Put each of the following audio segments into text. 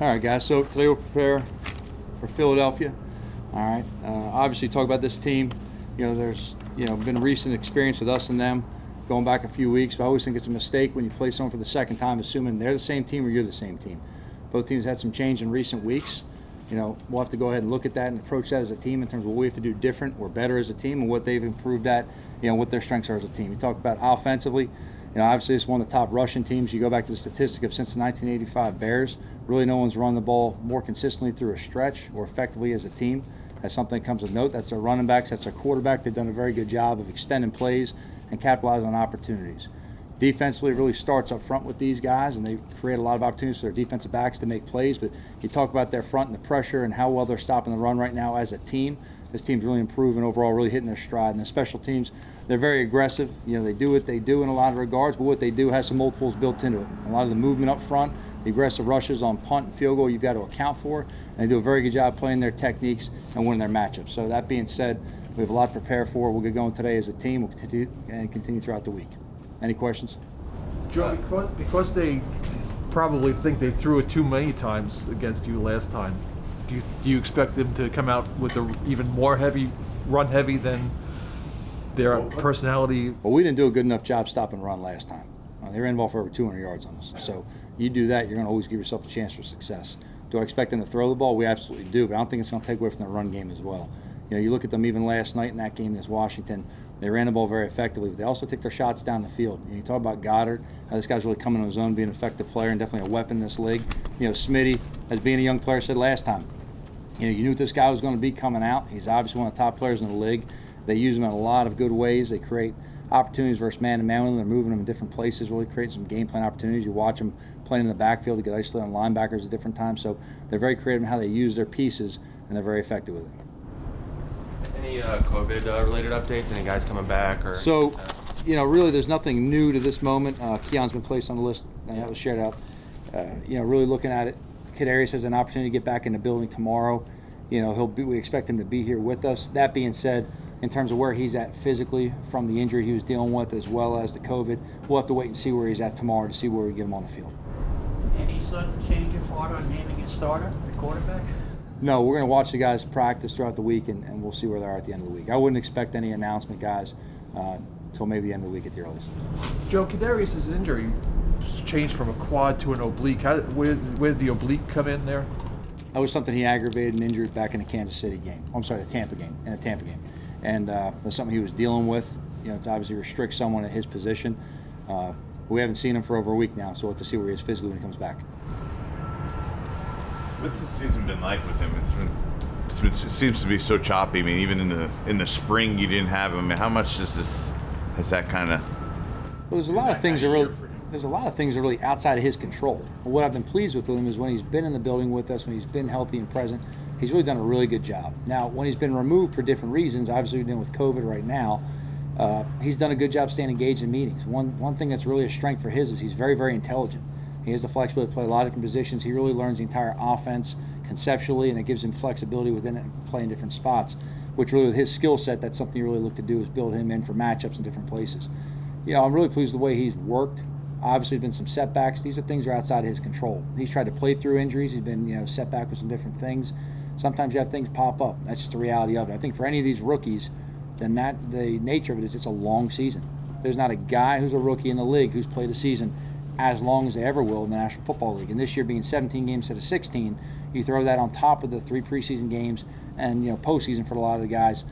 All right, guys. So today we'll prepare for Philadelphia. All right. Obviously, talk about this team. There's been recent experience with us and them going back a few weeks. But I always think it's a mistake when you play someone for the second time, assuming they're the same team or you're the same team. Both teams had some change in recent weeks. We'll have to go ahead and look at that and approach that as a team in terms of what we have to do different or better as a team and what they've improved at, what their strengths are as a team. You talk about offensively. Obviously it's one of the top rushing teams. You go back to the statistic of since the 1985 Bears, really no one's run the ball more consistently through a stretch or effectively as a team. That's something that comes with note. That's their running backs, that's their quarterback. They've done a very good job of extending plays and capitalizing on opportunities. Defensively, it really starts up front with these guys, and they create a lot of opportunities for their defensive backs to make plays. But you talk about their front and the pressure and how well they're stopping the run right now as a team. This team's really improving overall, really hitting their stride. And the special teams, they're very aggressive. They do what they do in a lot of regards, but what they do has some multiples built into it. A lot of the movement up front, the aggressive rushes on punt and field goal you've got to account for. And they do a very good job playing their techniques and winning their matchups. So that being said, we have a lot to prepare for. We'll get going today as a team. We'll continue throughout the week. Any questions? Joe, because they probably think they threw it too many times against you last time, do you expect them to come out with a even more run heavy than their personality? Well, we didn't do a good enough job stopping run last time. They ran the ball for over 200 yards on us. So you do that, you're going to always give yourself a chance for success. Do I expect them to throw the ball? We absolutely do, but I don't think it's going to take away from the run game as well. You look at them even last night in that game against Washington. They ran the ball very effectively, but they also take their shots down the field. You talk about Goddard, how this guy's really coming on his own, being an effective player and definitely a weapon in this league. Smitty, as being a young player, said last time, you knew what this guy was going to be coming out. He's obviously one of the top players in the league. They use him in a lot of good ways. They create opportunities versus man-to-man with them. They're moving them in different places, really creating some game plan opportunities. You watch them playing in the backfield to get isolated on linebackers at different times. So they're very creative in how they use their pieces, and they're very effective with it. Any COVID-related updates? Any guys coming back? So, really there's nothing new to this moment. Keon's been placed on the list, and that was shared out. Really looking at it, Kadarius has an opportunity to get back in the building tomorrow. We expect him to be here with us. That being said, in terms of where he's at physically from the injury he was dealing with as well as the COVID, we'll have to wait and see where he's at tomorrow to see where we get him on the field. Any sudden change of heart on naming a starter, the quarterback? No, we're going to watch the guys practice throughout the week, and we'll see where they are at the end of the week. I wouldn't expect any announcement, guys, until maybe the end of the week at the earliest. Joe, Kadarius' injury changed from a quad to an oblique. Where did the oblique come in there? That was something he aggravated and injured back in the Kansas City game. The Tampa game. And that's something he was dealing with. It's obviously restrict someone at his position. We haven't seen him for over a week now, so we'll have to see where he is physically when he comes back. What's the season been like with him? It seems to be so choppy. I mean, even in the spring you didn't have him. I mean, how much has that kind of? Well, there's a lot of things that are really outside of his control. But what I've been pleased with him is when he's been in the building with us, when he's been healthy and present, he's really done a really good job. Now, when he's been removed for different reasons, obviously we're dealing with COVID right now, he's done a good job staying engaged in meetings. One thing that's really a strength for his is he's very, very intelligent. He has the flexibility to play a lot of different positions. He really learns the entire offense conceptually, and it gives him flexibility within it and playing different spots, which really with his skill set, that's something you really look to do is build him in for matchups in different places. I'm really pleased with the way he's worked. Obviously, there's been some setbacks. These are things that are outside of his control. He's tried to play through injuries. He's been, set back with some different things. Sometimes you have things pop up. That's just the reality of it. I think for any of these rookies, the nature of it is it's a long season. There's not a guy who's a rookie in the league who's played a season as long as they ever will in the National Football League. And this year being 17 games instead of 16, you throw that on top of the 3 preseason games and postseason for a lot of the guys,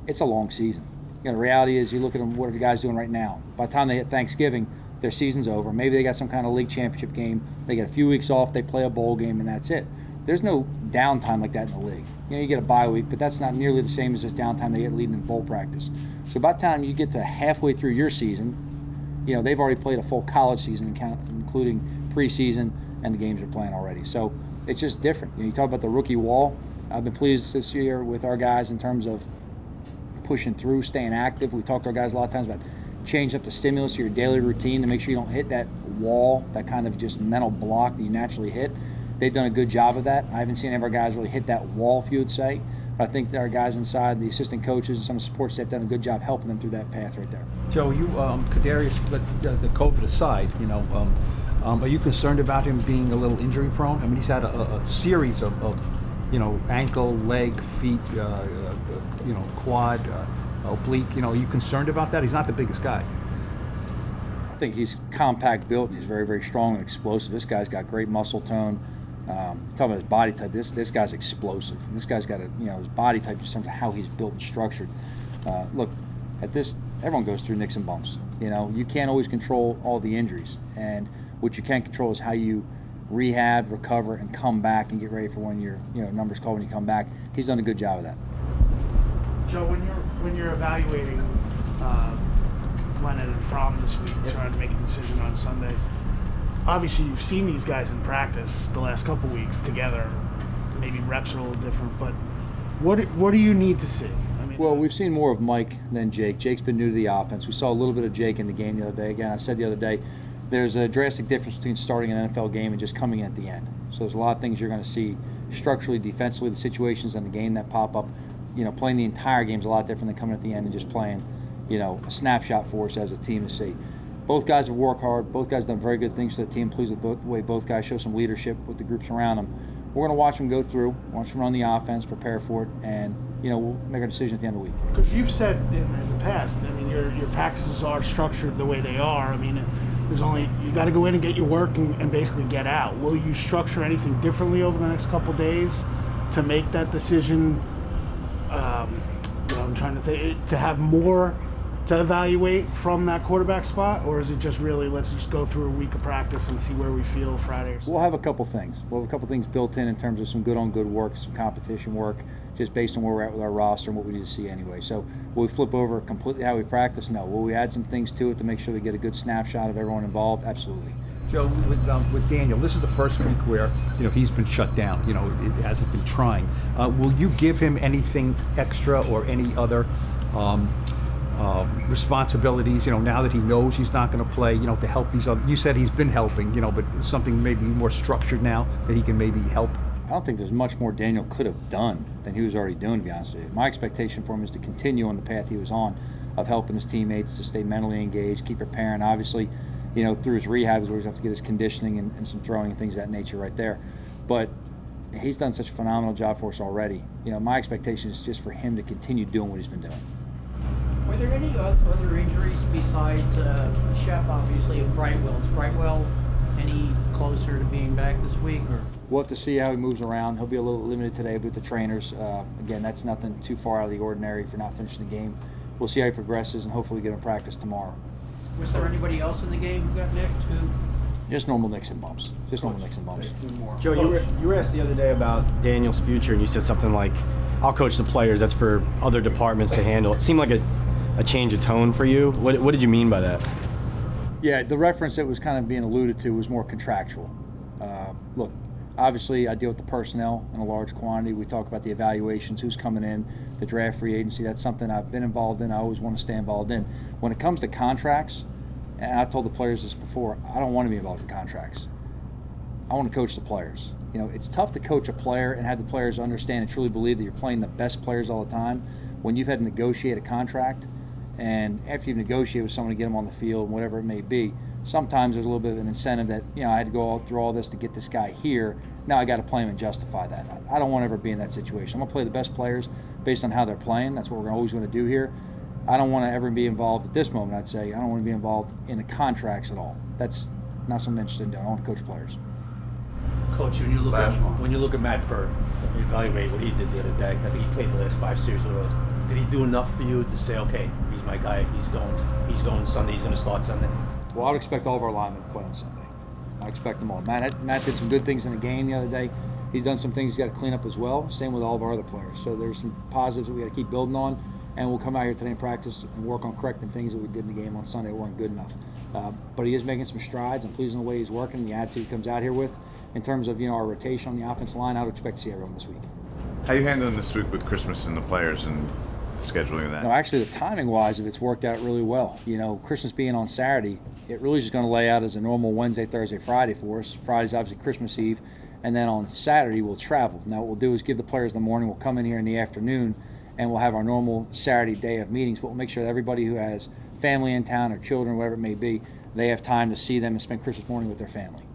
it's a long season. The reality is you look at them, what are the guys doing right now? By the time they hit Thanksgiving, their season's over. Maybe they got some kind of league championship game. They get a few weeks off, they play a bowl game, and that's it. There's no downtime like that in the league. You get a bye week, but that's not nearly the same as this downtime they get leading in bowl practice. So by the time you get to halfway through your season, they've already played a full college season, including preseason, and the games are playing already. So it's just different. You talk about the rookie wall. I've been pleased this year with our guys in terms of pushing through, staying active. We talk to our guys a lot of times about changing up the stimulus to your daily routine to make sure you don't hit that wall, that kind of just mental block that you naturally hit. They've done a good job of that. I haven't seen any of our guys really hit that wall, if you would say. But I think that our guys inside, the assistant coaches and some of the support staff, have done a good job helping them through that path right there. Joe, Kadarius, the COVID aside, Are you concerned about him being a little injury prone? I mean, he's had a series of ankle, leg, feet, quad, oblique. Are you concerned about that? He's not the biggest guy. I think he's compact built and he's very, very strong and explosive. This guy's got great muscle tone. Talking about his body type, this guy's explosive. And this guy's got his body type in terms of how he's built and structured. Look, at this, everyone goes through nicks and bumps. You can't always control all the injuries, and what you can control is how you rehab, recover, and come back and get ready for when your number's called when you come back. He's done a good job of that. Joe, when you're evaluating Lennon and Fromm this week, trying to make a decision on Sunday, obviously you've seen these guys in practice the last couple weeks together. Maybe reps are a little different, but what do you need to see? Well, we've seen more of Mike than Jake. Jake's been new to the offense. We saw a little bit of Jake in the game the other day. Again, I said the other day, there's a drastic difference between starting an NFL game and just coming at the end. So there's a lot of things you're going to see structurally, defensively, the situations in the game that pop up. Playing the entire game is a lot different than coming at the end and just playing, a snapshot for us as a team to see. Both guys have worked hard. Both guys have done very good things for the team. Pleased with the way both guys show some leadership with the groups around them. We're going to watch them go through, watch them run the offense, prepare for it, and we'll make our decision at the end of the week. Because you've said in the past, your practices are structured the way they are. You got to go in and get your work and basically get out. Will you structure anything differently over the next couple of days to make that decision? I'm trying to think, to have more to evaluate from that quarterback spot, or is it just really let's just go through a week of practice and see where we feel Friday or something? We'll have a couple things. We'll have a couple things built in terms of some good on good work, some competition work, just based on where we're at with our roster and what we need to see anyway. So will we flip over completely how we practice? No. Will we add some things to it to make sure we get a good snapshot of everyone involved? Absolutely. Joe, with Daniel, this is the first week where he's been shut down. It hasn't been trying. Will you give him anything extra or any other responsibilities? Now that he knows he's not going to play, to help these other. You said he's been helping, but something maybe more structured now that he can maybe help. I don't think there's much more Daniel could have done than he was already doing, to be honest with you. My expectation for him is to continue on the path he was on of helping his teammates to stay mentally engaged, keep preparing. Obviously, through his rehab is where he's going to have to get his conditioning and some throwing and things of that nature right there. But he's done such a phenomenal job for us already. My expectation is just for him to continue doing what he's been doing. Were there any other injuries besides Chef, obviously, and Brightwell? Is Brightwell any closer to being back this week? Or? We'll have to see how he moves around. He'll be a little limited today with the trainers. Again, that's nothing too far out of the ordinary for not finishing the game. We'll see how he progresses and hopefully get him practice tomorrow. Was there anybody else in the game who got nicked? Just normal nicks and bumps. Just normal nicks and bumps. Joe, you were asked the other day about Daniel's future, and you said something like, I'll coach the players, that's for other departments to handle. It seemed like a change of tone for you. What did you mean by that? Yeah, the reference that was kind of being alluded to was more contractual. Look, obviously I deal with the personnel in a large quantity. We talk about the evaluations, who's coming in, the draft free agency. That's something I've been involved in. I always want to stay involved in. When it comes to contracts, and I've told the players this before, I don't want to be involved in contracts. I want to coach the players. It's tough to coach a player and have the players understand and truly believe that you're playing the best players all the time when you've had to negotiate a contract, and after you've negotiated with someone to get them on the field, whatever it may be, sometimes there's a little bit of an incentive that, I had to go through all this to get this guy here. Now I got to play him and justify that. I don't want to ever be in that situation. I'm going to play the best players based on how they're playing. That's what we're always going to do here. I don't want to ever be involved at this moment, I'd say. I don't want to be involved in the contracts at all. That's not something I'm interested in doing. I want to coach players. Coach, when you look at Matt Bird, you evaluate what he did the other day. I think he played the last 5 series with us. Did he do enough for you to say, okay, he's my guy, he's going Sunday, he's going to start Sunday? Well, I would expect all of our linemen to play on Sunday. I expect them all. Matt did some good things in the game the other day. He's done some things he's got to clean up as well. Same with all of our other players. So there's some positives that we got to keep building on, and we'll come out here today in practice and work on correcting things that we did in the game on Sunday that weren't good enough. But he is making some strides. I'm pleased with the way he's working, the attitude he comes out here with. In terms of our rotation on the offensive line, I would expect to see everyone this week. How are you handling this week with Christmas and the players and scheduling that? No, actually, the timing-wise, it's worked out really well. Christmas being on Saturday, it really is just going to lay out as a normal Wednesday, Thursday, Friday for us. Friday's obviously Christmas Eve, and then on Saturday we'll travel. Now what we'll do is give the players in the morning, we'll come in here in the afternoon, and we'll have our normal Saturday day of meetings, but we'll make sure that everybody who has family in town or children, whatever it may be, they have time to see them and spend Christmas morning with their family.